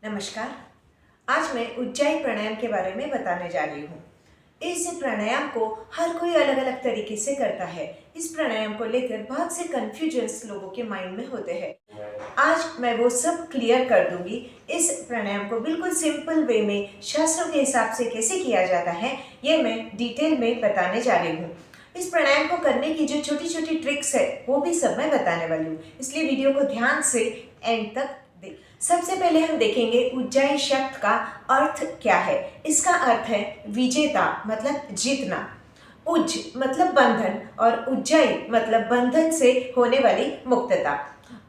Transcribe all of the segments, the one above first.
नमस्कार। आज मैं उज्जाई प्राणायाम के बारे में बताने जा रही हूँ। इस प्राणायाम को हर कोई अलग अलग तरीके से करता है। इस प्राणायाम को लेकर बहुत से कन्फ्यूजन्स लोगों के माइंड में होते हैं। आज मैं वो सब क्लियर कर दूंगी। इस प्राणायाम को बिल्कुल सिंपल वे में शास्त्रों के हिसाब से कैसे किया जाता है, ये मैं डिटेल में बताने जा रही हूँ। इस प्राणायाम को करने की जो छोटी छोटी ट्रिक्स है वो भी सब मैं बताने वाली हूँ, इसलिए वीडियो को ध्यान से एंड तक देख। सबसे पहले हम देखेंगे उज्जाई शब्द का अर्थ क्या है। इसका अर्थ है विजेता, मतलब जीतना। उज मतलब बंधन और उज्जाई मतलब बंधन से होने वाली मुक्तता।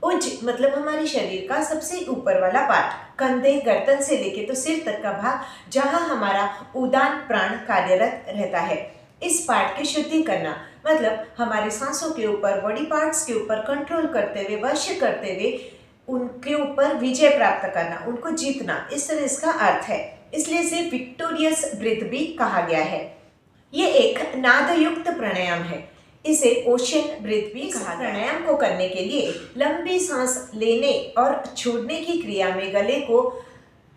उज मतलब हमारे शरीर का सबसे ऊपर वाला पार्ट, कंधे गर्दन से लेके तो सिर तक का भाग, जहां हमारा उदान प्राण कार्यरत रहता है। इस पार्ट की शुद्धि करना मतलब हमारे सांसों के ऊपर, बॉडी पार्ट्स के ऊपर कंट्रोल करते हुए, वश करते हुए उनके ऊपर विजय प्राप्त करना, उनको जीतना, इस तरह इसका अर्थ है। इसलिए इसे विक्टोरियस ब्रीथ भी कहा गया है। ये एक नादयुक्त प्राणायाम है, इसे ओशन ब्रीथ भी कहा गया है। प्राणायाम को करने के लिए लंबी सांस लेने और छोड़ने की क्रिया में गले को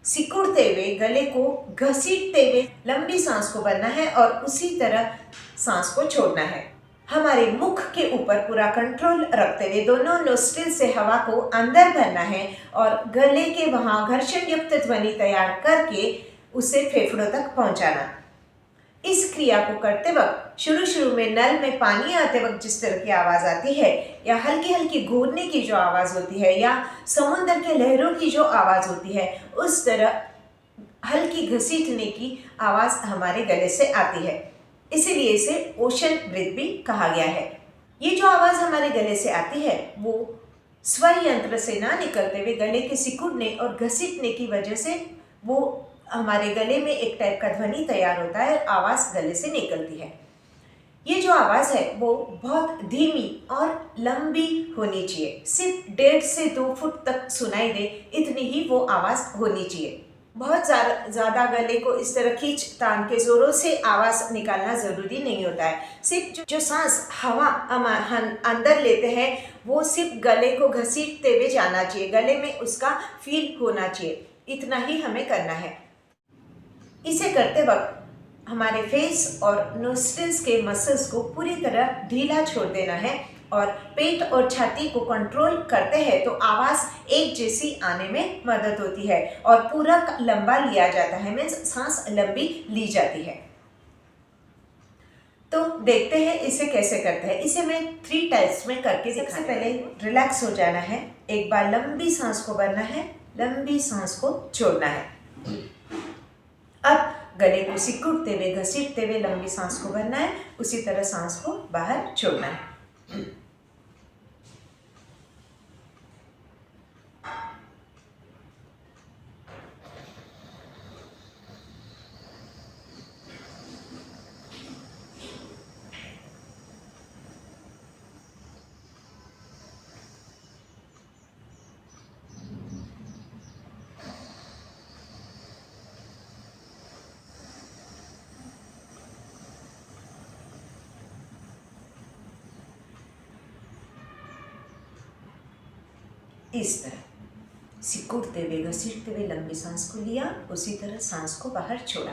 सिकुड़ते हुए, गले को घसीटते हुए लंबी सांस को भरना है और उसी तरह सांस को छोड़ना है। हमारे मुख के ऊपर पूरा कंट्रोल रखते हुए दोनों नोस्ट्रिल से हवा को अंदर भरना है और गले के वहां घर्षण युक्त ध्वनि तैयार करके उसे फेफड़ों तक पहुंचाना। इस क्रिया को करते वक्त शुरू में नल में पानी आते वक्त जिस तरह की आवाज आती है, या हल्की हल्की घूरने की जो आवाज होती है, या समुद्र के लहरों की जो आवाज होती है, उस तरह हल्की घसीटने की आवाज हमारे गले से आती है। इसीलिए इसे ओशन ब्रीथ भी कहा गया है। ये जो आवाज हमारे गले से आती है वो स्वर यंत्र से ना निकलते हुए गले के सिकुड़ने और घसीटने की वजह से वो हमारे गले में एक टाइप का ध्वनि तैयार होता है, आवाज गले से निकलती है। ये जो आवाज है वो बहुत धीमी और लंबी होनी चाहिए, सिर्फ 1.5 से 2 फुट तक सुनाई दे, इतनी ही वो आवाज होनी चाहिए। बहुत ज़्यादा गले को इस तरह खींच तान के ज़ोरों से आवाज़ निकालना ज़रूरी नहीं होता है। सिर्फ जो सांस हवा अंदर लेते हैं वो सिर्फ गले को घसीटते हुए जाना चाहिए, गले में उसका फील होना चाहिए, इतना ही हमें करना है। इसे करते वक्त हमारे फेस और नोस्ट्रिल्स के मसल्स को पूरी तरह ढीला छोड़ देना है और पेट और छाती को कंट्रोल करते हैं तो आवाज एक जैसी आने में मदद होती है और पूरा लंबा लिया जाता है, मीन्स सांस लंबी ली जाती है। तो देखते हैं इसे कैसे करते हैं। इसे मैं 3 टाइप्स में करके दिखाऊंगी। सबसे पहले रिलैक्स हो जाना है, एक बार लंबी सांस को भरना है, लंबी सांस को छोड़ना है। अब गले को सिकुड़ते हुए, घसीटते हुए लंबी सांस को भरना है, उसी तरह सांस को बाहर छोड़ना है। इस तरह सिकुड़ते हुए, घसीटते हुए लंबी सांस को लिया, उसी तरह सांस को बाहर छोड़ा।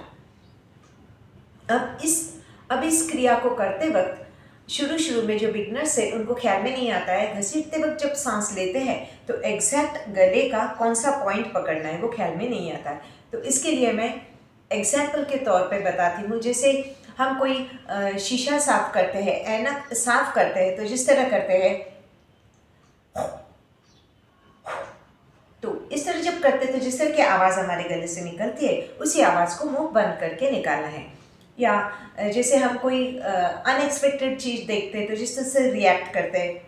अब इस क्रिया को करते वक्त शुरू में जो बिगनर्स है उनको ख्याल में नहीं आता है, घसीटते वक्त जब सांस लेते हैं तो एग्जैक्ट गले का कौन सा पॉइंट पकड़ना है वो ख्याल में नहीं आता है। तो इसके लिए मैं एग्जाम्पल के तौर पे बताती हूँ। जैसे हम कोई शीशा साफ करते हैं, ऐनक साफ करते हैं, तो जिस तरह करते हैं, तो इस तरह जब करते तो जिस तरह की आवाज़ हमारे गले से निकलती है उसी आवाज़ को मुंह बंद करके निकालना है। या जैसे हम कोई अनएक्सपेक्टेड चीज़ देखते हैं तो जिस तरह से रिएक्ट करते हैं,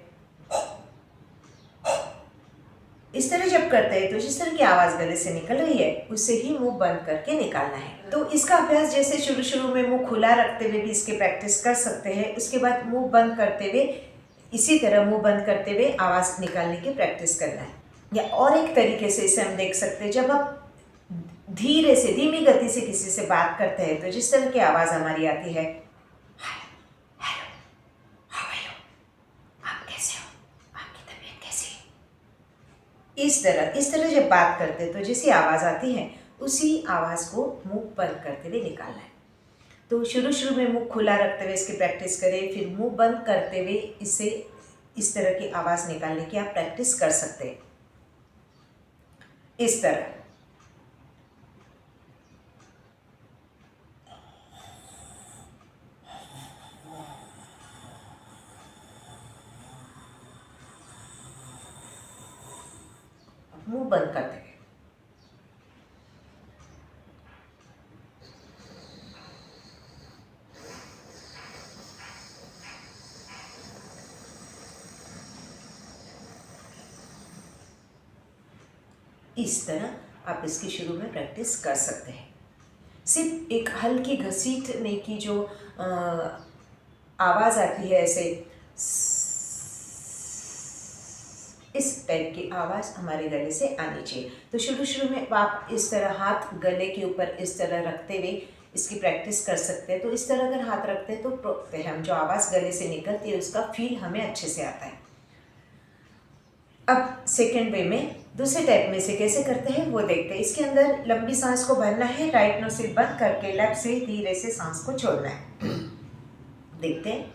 इस तरह जब करते हैं तो जिस तरह की आवाज़ गले से निकल रही है उसे ही मुंह बंद करके निकालना है। तो इसका अभ्यास जैसे शुरू में मुंह खुला रखते हुए भी इसकी प्रैक्टिस कर सकते हैं, उसके बाद मुंह बंद करते हुए इसी तरह मुंह बंद करते हुए आवाज़ निकालने की प्रैक्टिस करना है। या और एक तरीके से इसे हम देख सकते हैं, जब आप धीरे से, धीमी गति से किसी से बात करते हैं तो जिस तरह की आवाज़ हमारी आती है, हेलो, हाउ आर यू, आप कैसे हो, आपकी तबीयत कैसी है, इस तरह जब बात करते हैं तो जैसी आवाज़ आती है उसी आवाज़ को मुंह बंद करते हुए निकालना है। तो शुरू शुरू में मुंह खुला रखते हुए इसकी प्रैक्टिस करें, फिर मुंह बंद करते हुए इसे इस तरह की आवाज़ निकालने की आप प्रैक्टिस कर सकते हैं। इस तरह मुंह बंद करते हुए। इस तरह आप इसकी शुरू में प्रैक्टिस कर सकते हैं। सिर्फ एक हल्की घसीटने की जो आवाज़ आती है, ऐसे इस टाइप की आवाज़ हमारे गले से आनी चाहिए। तो शुरू शुरू में आप इस तरह हाथ गले के ऊपर इस तरह रखते हुए इसकी प्रैक्टिस कर सकते हैं। तो इस तरह अगर हाथ रखते हैं तो हम जो आवाज़ गले से निकलती है उसका फील हमें अच्छे से आता है। अब सेकेंड वे में दूसरे टाइप में से कैसे करते हैं वो देखते हैं। इसके अंदर लंबी सांस को भरना है, राइट नोज से बंद करके लेफ्ट से धीरे से सांस को छोड़ना है। देखते हैं।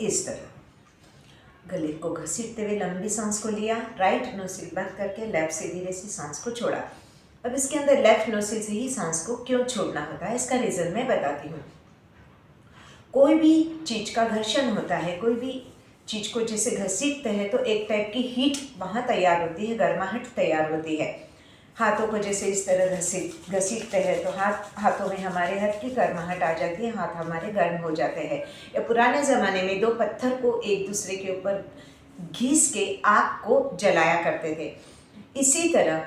इस तरह गले को घसीटते हुए लंबी सांस को लिया, राइट नोस्ट्रिल बंद करके लेफ्ट से धीरे से सांस को छोड़ा। अब इसके अंदर लेफ्ट नोस्ट्रिल से ही सांस को क्यों छोड़ना होता है इसका रीज़न मैं बताती हूँ। कोई भी चीज़ का घर्षण होता है, कोई भी चीज़ को जैसे घसीटते हैं तो एक टाइप की हीट वहाँ तैयार होती है, गर्माहट तैयार होती है। हाथों को जैसे इस तरह घसीटते हैं तो हाथों में हमारे हाथ की गर्माहट आ जाती है, हाथ हमारे गर्म हो जाते हैं। या पुराने ज़माने में दो पत्थर को एक दूसरे के ऊपर घिस के आग को जलाया करते थे। इसी तरह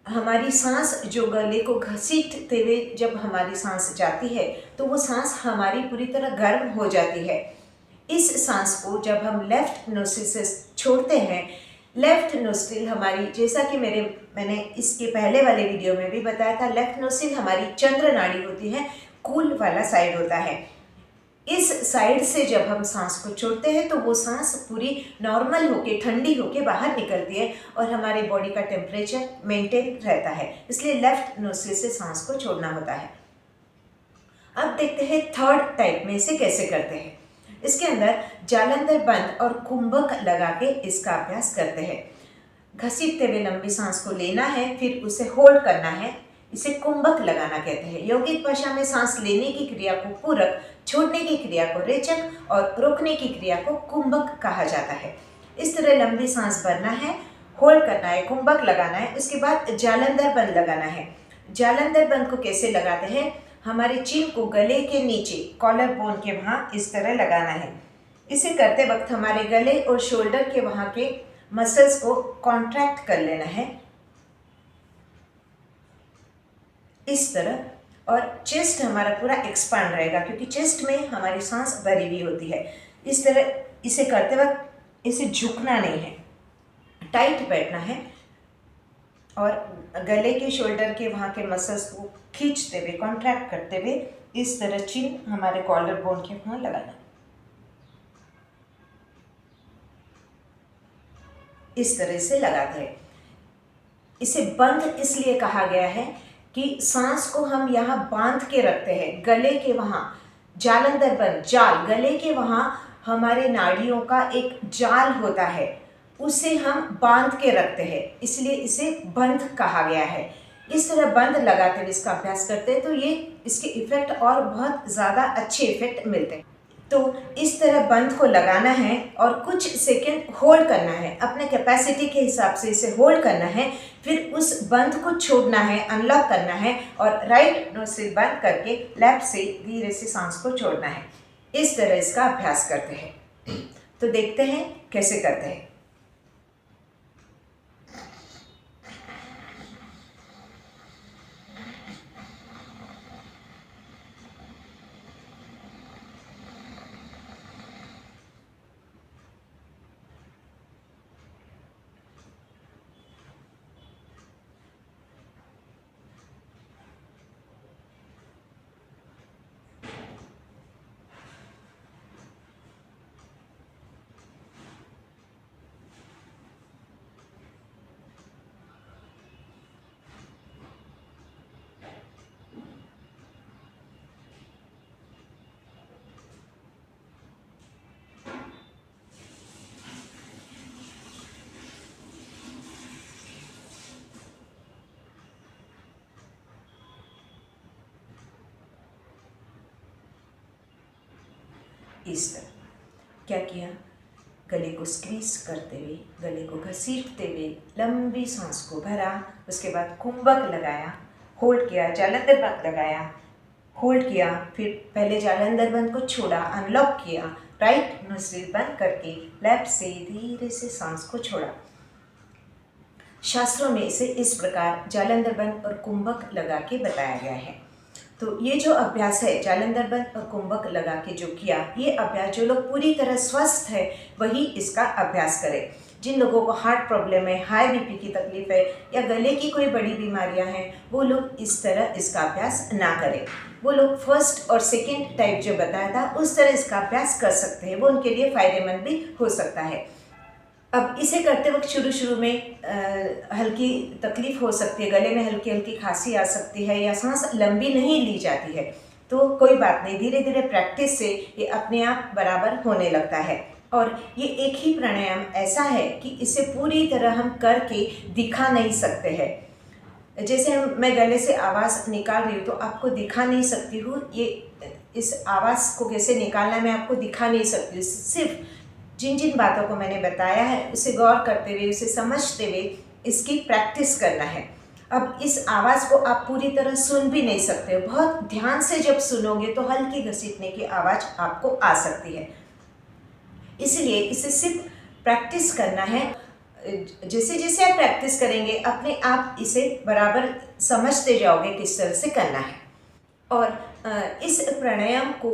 हमारी सांस जो गले को घसीटते हुए जब हमारी सांस जाती है तो वो सांस हमारी पूरी तरह गर्म हो जाती है। इस सांस को जब हम लेफ्ट नोस्ट्रिल से छोड़ते हैं, लेफ्ट नोस्ट्रिल हमारी, जैसा कि मैंने इसके पहले वाले वीडियो में भी बताया था, लेफ्ट नोस्ट्रिल हमारी चंद्र नाड़ी होती है, कूल वाला साइड होता है। इस साइड से जब हम सांस को छोड़ते हैं तो वो सांस पूरी नॉर्मल होके, ठंडी होके बाहर निकलती है और हमारे बॉडी का टेम्परेचर मेंटेन रहता है। इसलिए लेफ्ट नोस्ट्रिल से सांस को छोड़ना होता है। अब देखते हैं थर्ड टाइप में इसे कैसे करते हैं। इसके अंदर जालंधर बंद और कुंभक लगा के इसका अभ्यास करते हैं। घसीटते हुए लंबी सांस को लेना है, फिर उसे होल्ड करना है, इसे कुंभक लगाना कहते हैं। यौगिक भाषा में सांस लेने की क्रिया को पूरक, छोड़ने की क्रिया को रेचक और रोकने की क्रिया को कुंभक कहा जाता है। इस तरह लंबी सांस भरना है, होल्ड करना है, कुंभक लगाना है, उसके बाद जालंधर बंद लगाना है। जालंधर बंद को कैसे लगाते हैं, हमारे चिन को गले के नीचे कॉलर बोन के वहाँ इस तरह लगाना है। इसे करते वक्त हमारे गले और शोल्डर के वहाँ के मसल्स को कॉन्ट्रैक्ट कर लेना है इस तरह, और चेस्ट हमारा पूरा एक्सपांड रहेगा क्योंकि चेस्ट में हमारी सांस भरी हुई होती है। इस तरह इसे करते वक्त इसे झुकना नहीं है, टाइट बैठना है और गले के शोल्डर के वहाँ के मसल्स को खींचते हुए, कॉन्ट्रैक्ट करते हुए इस तरह चिन हमारे कॉलर बोन के वहाँ लगाना। इस तरह से लगाते हैं। इसे बंद इसलिए कहा गया है कि सांस को हम यहाँ बांध के रखते हैं, गले के वहाँ जालंधर बंद, जाल, गले के वहाँ हमारे नाड़ियों का एक जाल होता है, उसे हम बांध के रखते हैं, इसलिए इसे बंद कहा गया है। इस तरह बंद लगाते हुए इसका अभ्यास करते हैं तो ये इसके इफेक्ट और बहुत ज़्यादा अच्छे इफेक्ट मिलते हैं। तो इस तरह बंद को लगाना है और कुछ सेकंड होल्ड करना है, अपने कैपेसिटी के हिसाब से इसे होल्ड करना है, फिर उस बंद को छोड़ना है, अनलॉक करना है और राइट नोस्ट्रिल बंद करके लेफ्ट से धीरे से सांस को छोड़ना है। इस तरह इसका अभ्यास करते हैं। तो देखते हैं कैसे करते हैं। इस तरह। क्या किया, गले को स्क्वीज करते हुए, गले को घसीटते हुए लंबी सांस को भरा, उसके बाद कुंभक लगाया, होल्ड किया, जालंधर बंद लगाया, होल्ड किया, फिर पहले जालंधर बंद को छोड़ा, अनलॉक किया, राइट नोस्ट्रिल बंद करके लेफ्ट से धीरे से सांस को छोड़ा। शास्त्रों में इसे इस प्रकार जालंधर बंद और कुंभक लगा के बताया गया है। तो ये जो अभ्यास है जालंधर बंद और कुंभक लगा के जो किया, ये अभ्यास जो लोग पूरी तरह स्वस्थ है वही इसका अभ्यास करें। जिन लोगों को हार्ट प्रॉब्लम है, हाई बीपी की तकलीफ है या गले की कोई बड़ी बीमारियां हैं, वो लोग इस तरह इसका अभ्यास ना करें। वो लोग फर्स्ट और सेकेंड टाइप जो बताया था उस तरह इसका अभ्यास कर सकते हैं, वो उनके लिए फ़ायदेमंद भी हो सकता है। अब इसे करते वक्त शुरू में हल्की तकलीफ़ हो सकती है, गले में हल्की हल्की खांसी आ सकती है या सांस लंबी नहीं ली जाती है, तो कोई बात नहीं, धीरे धीरे प्रैक्टिस से ये अपने आप बराबर होने लगता है। और ये एक ही प्राणायाम ऐसा है कि इसे पूरी तरह हम करके दिखा नहीं सकते हैं। जैसे मैं गले से आवाज़ निकाल रही हूँ तो आपको दिखा नहीं सकती हूँ, ये इस आवाज़ को कैसे निकालना है मैं आपको दिखा नहीं सकती हूँ। सिर्फ जिन जिन बातों को मैंने बताया है उसे गौर करते हुए, उसे समझते हुए इसकी प्रैक्टिस करना है। अब इस आवाज़ को आप पूरी तरह सुन भी नहीं सकते हो, बहुत ध्यान से जब सुनोगे तो हल्की घसीटने की आवाज़ आपको आ सकती है। इसलिए इसे सिर्फ प्रैक्टिस करना है। जैसे जैसे आप प्रैक्टिस करेंगे अपने आप इसे बराबर समझते जाओगे किस तरह से करना है। और इस प्राणायाम को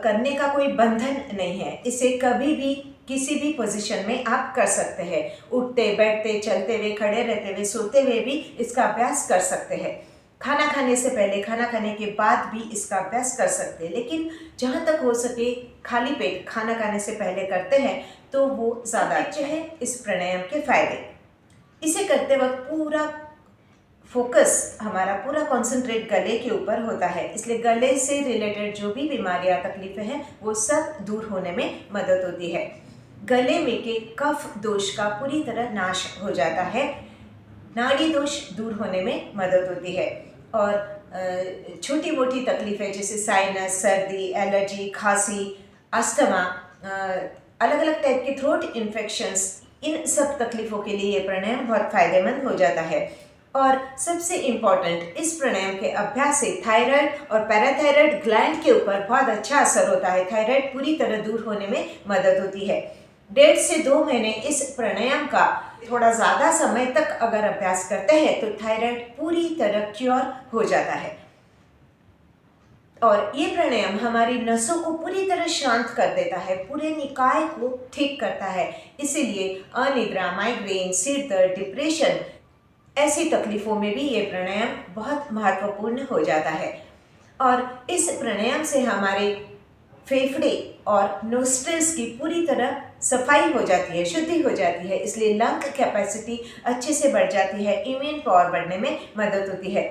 करने का कोई बंधन नहीं है, इसे कभी भी किसी भी पोजीशन में आप कर सकते हैं। उठते बैठते, चलते हुए, खड़े रहते हुए, सोते हुए भी इसका अभ्यास कर सकते हैं। खाना खाने से पहले, खाना खाने के बाद भी इसका अभ्यास कर सकते हैं, लेकिन जहाँ तक हो सके खाली पेट खाना खाने से पहले करते हैं तो वो ज़्यादा अच्छे है। इस प्राणायाम के फायदे, इसे करते वक्त पूरा फोकस, हमारा पूरा कॉन्सेंट्रेट गले के ऊपर होता है, इसलिए गले से रिलेटेड जो भी बीमारियां तकलीफें हैं वो सब दूर होने में मदद होती है। गले में के कफ दोष का पूरी तरह नाश हो जाता है, नाड़ी दोष दूर होने में मदद होती है। और छोटी मोटी तकलीफें जैसे साइनस, सर्दी, एलर्जी, खांसी, अस्थमा, अलग अलग टाइप के थ्रोट इन्फेक्शंस, इन सब तकलीफ़ों के लिए ये प्राणायाम बहुत फ़ायदेमंद हो जाता है। और सबसे इम्पॉर्टेंट, इस प्राणायाम के अभ्यास से थायराइड और पैराथायराइड ग्लैंड के ऊपर बहुत अच्छा असर होता है। थायराइड पूरी तरह दूर होने में मदद होती है। 1.5 से 2 महीने इस प्राणायाम का थोड़ा ज़्यादा समय तक अगर अभ्यास करते हैं तो थायराइड पूरी तरह क्योर हो जाता है। और ये प्राणायाम हमारी नसों को पूरी तरह शांत कर देता है, पूरे निकाय को ठीक करता है। इसीलिए अनिद्रा, माइग्रेन, सिर दर्द, डिप्रेशन, ऐसी तकलीफ़ों में भी ये प्राणायाम बहुत महत्वपूर्ण हो जाता है। और इस प्राणायाम से हमारे फेफड़े और नोस्ट्रिल्स की पूरी तरह सफाई हो जाती है, शुद्धि हो जाती है, इसलिए लंग कैपेसिटी अच्छे से बढ़ जाती है, इम्यून पावर बढ़ने में मदद होती है।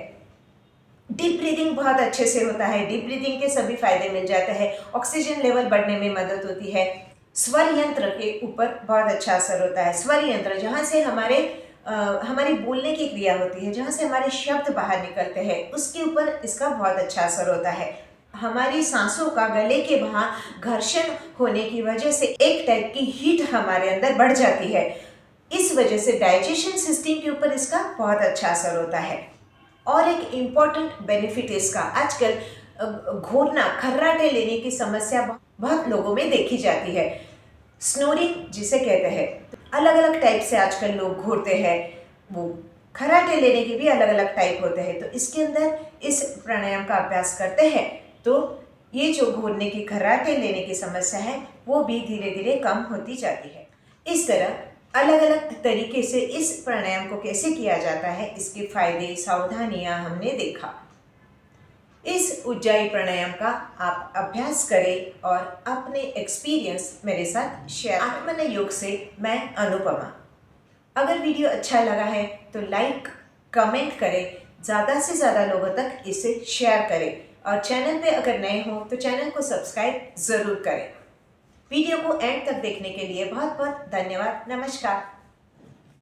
डीप ब्रीदिंग बहुत अच्छे से होता है, डीप ब्रीदिंग के सभी फायदे मिल जाते हैं, ऑक्सीजन लेवल बढ़ने में मदद होती है। स्वर यंत्र के ऊपर बहुत अच्छा असर होता है। स्वर यंत्र जहाँ से हमारी बोलने की क्रिया होती है, जहाँ से हमारे शब्द बाहर निकलते हैं, उसके ऊपर इसका बहुत अच्छा असर होता है। हमारी सांसों का गले के वहाँ घर्षण होने की वजह से एक टाइप की हीट हमारे अंदर बढ़ जाती है, इस वजह से डाइजेशन सिस्टम के ऊपर इसका बहुत अच्छा असर होता है। और एक इम्पॉर्टेंट बेनिफिट इसका, आजकल घोरना, खर्राटे लेने की समस्या बहुत लोगों में देखी जाती है। स्नोरिंग जिसे कहते हैं, अलग अलग टाइप से आजकल लोग घूरते हैं, वो खर्राटे लेने के भी अलग अलग टाइप होते हैं। तो इसके अंदर इस प्राणायाम का अभ्यास करते हैं तो ये जो घूरने की, खर्राटे लेने की समस्या है वो भी धीरे धीरे कम होती जाती है। इस तरह अलग अलग तरीके से इस प्राणायाम को कैसे किया जाता है, इसके फायदे, सावधानियां हमने देखा। इस उज्जाई प्राणायाम का आप अभ्यास करें और अपने एक्सपीरियंस मेरे साथ शेयर। आत्मन योग से मैं अनुपमा। अगर वीडियो अच्छा लगा है तो लाइक, कमेंट करें, ज़्यादा से ज़्यादा लोगों तक इसे शेयर करें और चैनल पे अगर नए हो तो चैनल को सब्सक्राइब ज़रूर करें। वीडियो को एंड तक देखने के लिए बहुत बहुत धन्यवाद। नमस्कार।